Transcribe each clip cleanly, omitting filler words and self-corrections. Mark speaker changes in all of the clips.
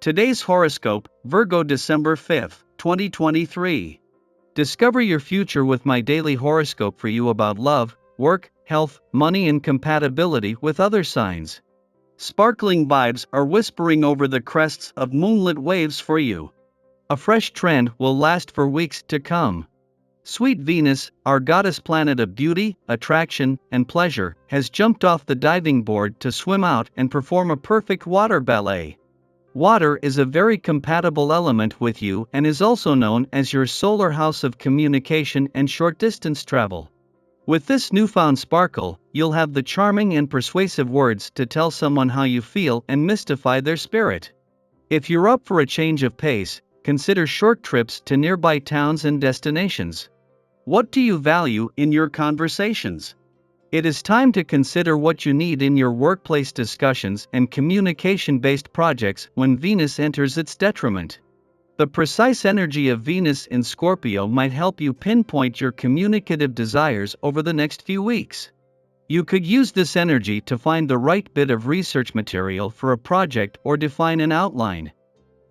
Speaker 1: Today's horoscope, Virgo December 5, 2023. Discover your future with my daily horoscope for you about love, work, health, money, and compatibility with other signs. Sparkling vibes are whispering over the crests of moonlit waves for you. A fresh trend will last for weeks to come. Sweet Venus, our goddess planet of beauty, attraction, and pleasure, has jumped off the diving board to swim out and perform a perfect water ballet. Water is a very compatible element with you and is also known as your solar house of communication and short-distance travel. With this newfound sparkle, you'll have the charming and persuasive words to tell someone how you feel and mystify their spirit. If you're up for a change of pace, consider short trips to nearby towns and destinations. What do you value in your conversations? It is time to consider what you need in your workplace discussions and communication-based projects when Venus enters its detriment. The precise energy of Venus in Scorpio might help you pinpoint your communicative desires over the next few weeks. You could use this energy to find the right bit of research material for a project or define an outline.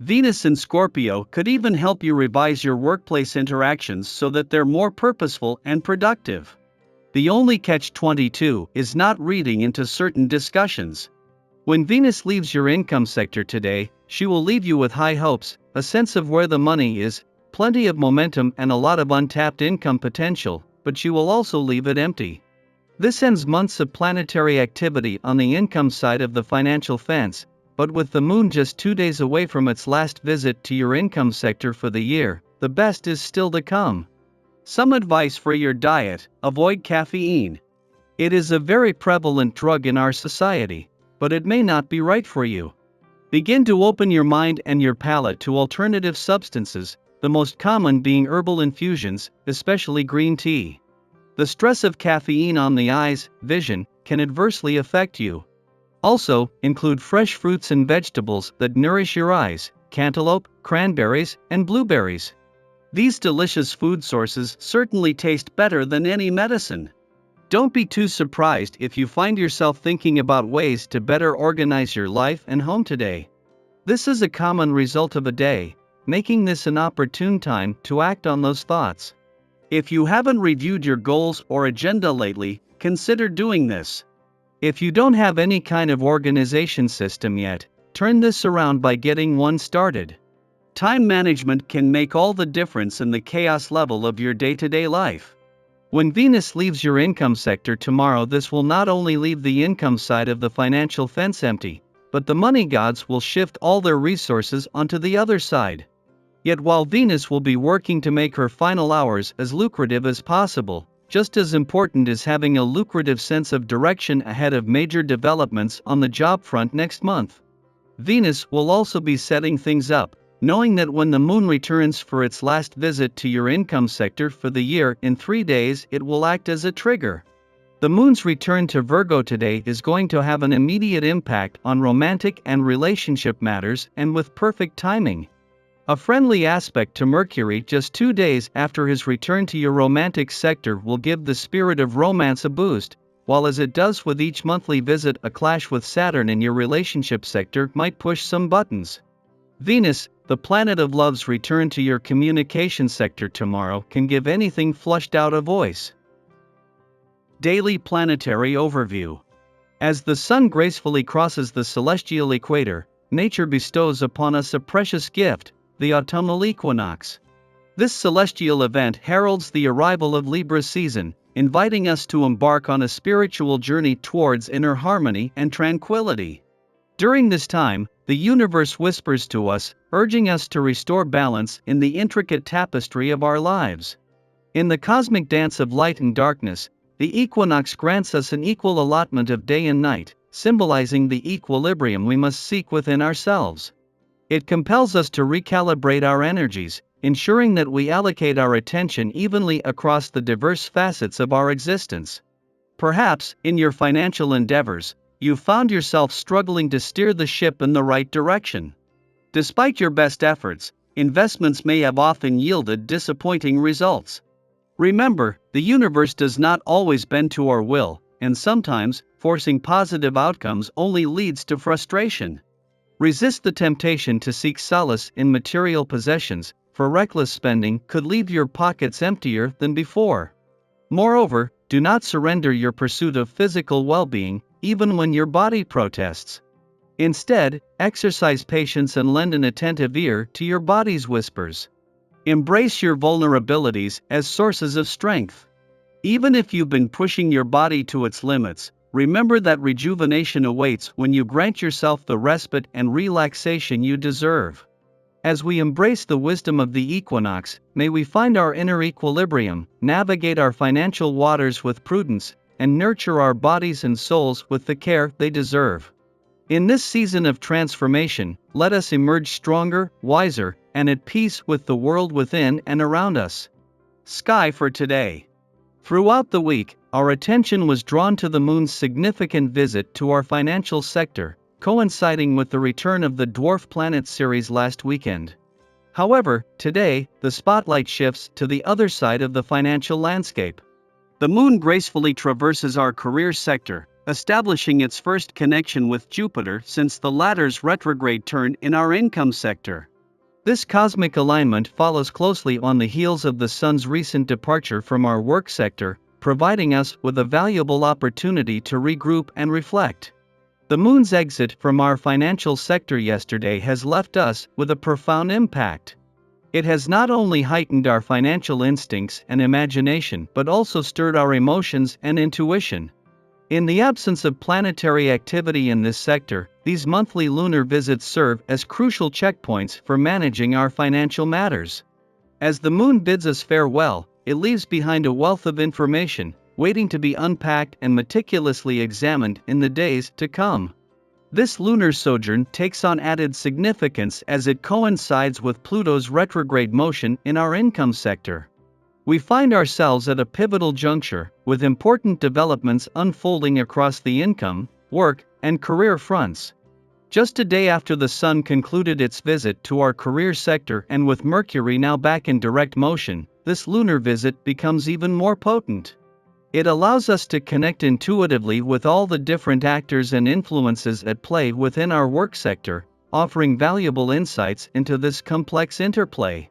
Speaker 1: Venus in Scorpio could even help you revise your workplace interactions so that they're more purposeful and productive. The only catch-22 is not reading into certain discussions. When Venus leaves your income sector today, she will leave you with high hopes, a sense of where the money is, plenty of momentum and a lot of untapped income potential, but she will also leave it empty. This ends months of planetary activity on the income side of the financial fence, but with the moon just 2 days away from its last visit to your income sector for the year, the best is still to come. Some advice for your diet: avoid caffeine. It is a very prevalent drug in our society, but it may not be right for you. Begin to open your mind and your palate to alternative substances, the most common being herbal infusions, especially green tea. The stress of caffeine on the eyes, vision, can adversely affect you. Also, include fresh fruits and vegetables that nourish your eyes: cantaloupe, cranberries, and blueberries. These delicious food sources certainly taste better than any medicine. Don't be too surprised if you find yourself thinking about ways to better organize your life and home today. This is a common result of a day, making this an opportune time to act on those thoughts. If you haven't reviewed your goals or agenda lately, consider doing this. If you don't have any kind of organization system yet, turn this around by getting one started. Time management can make all the difference in the chaos level of your day-to-day life. When Venus leaves your income sector tomorrow, this will not only leave the income side of the financial fence empty, but the money gods will shift all their resources onto the other side. Yet while Venus will be working to make her final hours as lucrative as possible, just as important is having a lucrative sense of direction ahead of major developments on the job front next month. Venus will also be setting things up, knowing that when the moon returns for its last visit to your income sector for the year in 3 days, it will act as a trigger. The moon's return to Virgo today is going to have an immediate impact on romantic and relationship matters, and with perfect timing. A friendly aspect to Mercury just 2 days after his return to your romantic sector will give the spirit of romance a boost, while as it does with each monthly visit, a clash with Saturn in your relationship sector might push some buttons. Venus, the planet of love's return to your communication sector tomorrow, can give anything flushed out a voice. Daily planetary overview. As the sun gracefully crosses the celestial equator, nature bestows upon us a precious gift, the autumnal equinox. This celestial event heralds the arrival of Libra season, inviting us to embark on a spiritual journey towards inner harmony and tranquility. During this time, the universe whispers to us, urging us to restore balance in the intricate tapestry of our lives. In the cosmic dance of light and darkness, the equinox grants us an equal allotment of day and night, symbolizing the equilibrium we must seek within ourselves. It compels us to recalibrate our energies, ensuring that we allocate our attention evenly across the diverse facets of our existence. Perhaps, in your financial endeavors, you found yourself struggling to steer the ship in the right direction. Despite your best efforts, investments may have often yielded disappointing results. Remember, the universe does not always bend to our will, and sometimes, forcing positive outcomes only leads to frustration. Resist the temptation to seek solace in material possessions, for reckless spending could leave your pockets emptier than before. Moreover, do not surrender your pursuit of physical well-being, even when your body protests. Instead, exercise patience and lend an attentive ear to your body's whispers. Embrace your vulnerabilities as sources of strength. Even if you've been pushing your body to its limits, remember that rejuvenation awaits when you grant yourself the respite and relaxation you deserve. As we embrace the wisdom of the equinox, may we find our inner equilibrium, navigate our financial waters with prudence, and nurture our bodies and souls with the care they deserve. In this season of transformation, let us emerge stronger, wiser, and at peace with the world within and around us. Sky for today. Throughout the week, our attention was drawn to the moon's significant visit to our financial sector, coinciding with the return of the dwarf planet Ceres last weekend. However, today, the spotlight shifts to the other side of the financial landscape. The moon gracefully traverses our career sector, establishing its first connection with Jupiter since the latter's retrograde turn in our income sector. This cosmic alignment follows closely on the heels of the sun's recent departure from our work sector, providing us with a valuable opportunity to regroup and reflect. The moon's exit from our financial sector yesterday has left us with a profound impact. It has not only heightened our financial instincts and imagination but also stirred our emotions and intuition. In the absence of planetary activity in this sector, these monthly lunar visits serve as crucial checkpoints for managing our financial matters. As the moon bids us farewell, it leaves behind a wealth of information, waiting to be unpacked and meticulously examined in the days to come. This lunar sojourn takes on added significance as it coincides with Pluto's retrograde motion in our income sector. We find ourselves at a pivotal juncture, with important developments unfolding across the income, work, and career fronts. Just a day after the sun concluded its visit to our career sector and with Mercury now back in direct motion, this lunar visit becomes even more potent. It allows us to connect intuitively with all the different actors and influences at play within our work sector, offering valuable insights into this complex interplay.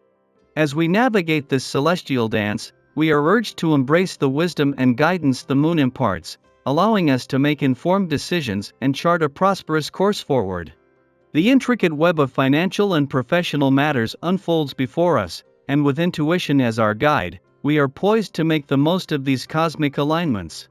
Speaker 1: As we navigate this celestial dance, we are urged to embrace the wisdom and guidance the moon imparts, allowing us to make informed decisions and chart a prosperous course forward. The intricate web of financial and professional matters unfolds before us, and with intuition as our guide, we are poised to make the most of these cosmic alignments.